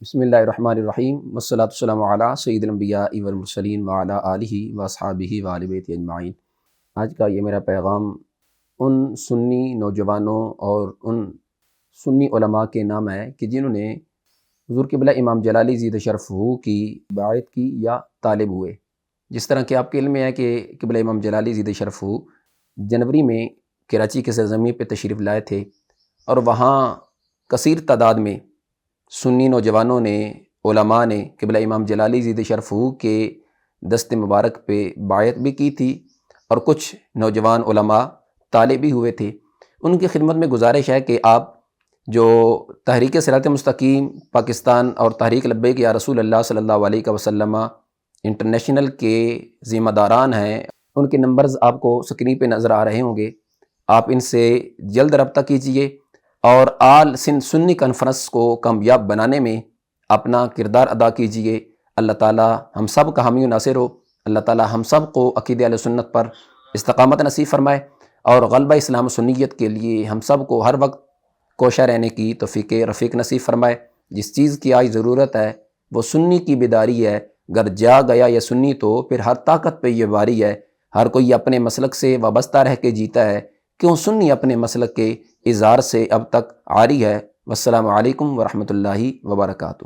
بسم اللہ الرحمن الرحیم والصلاۃ والسلام علی سید الانبیاء والمرسلین وعلی آلہ واصحابہ وآل بیتہ اجمعین۔ آج کا یہ میرا پیغام ان سنی نوجوانوں اور ان سنی علماء کے نام ہے کہ جنہوں نے حضور قبلہ امام جلالی زیدہ شرفہ کی بیعت کی یا طالب ہوئے۔ جس طرح کہ آپ کے علم میں ہے کہ قبلہ امام جلالی زیدہ شرفہ جنوری میں کراچی کے سرزمین پہ تشریف لائے تھے، اور وہاں کثیر تعداد میں سنی نوجوانوں نے، علماء نے قبلہ امام جلالی زیدہ شرفہ کے دست مبارک پہ بیعت بھی کی تھی، اور کچھ نوجوان علماء طالب بھی ہوئے تھے۔ ان کی خدمت میں گزارش ہے کہ آپ جو تحریک صراط مستقیم پاکستان اور تحریک لبیک یا رسول اللہ صلی اللہ علیہ وسلم انٹرنیشنل کے ذمہ داران ہیں، ان کے نمبرز آپ کو سکرین پہ نظر آ رہے ہوں گے۔ آپ ان سے جلد رابطہ کیجئے اور آل سندھ سنی کانفرنس کو کامیاب بنانے میں اپنا کردار ادا کیجئے۔ اللہ تعالی ہم سب کا حامی و ناصر ہو۔ اللہ تعالی ہم سب کو عقیدہ اہل سنت پر استقامت نصیب فرمائے، اور غلبہ اسلام و سنیت کے لیے ہم سب کو ہر وقت کوشاں رہنے کی توفیق رفیق نصیب فرمائے۔ جس چیز کی آج ضرورت ہے وہ سنی کی بیداری ہے۔ گر جا گیا یہ سنی تو پھر ہر طاقت پہ یہ واری ہے۔ ہر کوئی اپنے مسلک سے وابستہ رہ کے جیتا ہے، کیوں سنی اپنے مسلک کے اظہار سے اب تک عاری ہے۔ والسلام علیکم ورحمۃ اللہ وبرکاتہ۔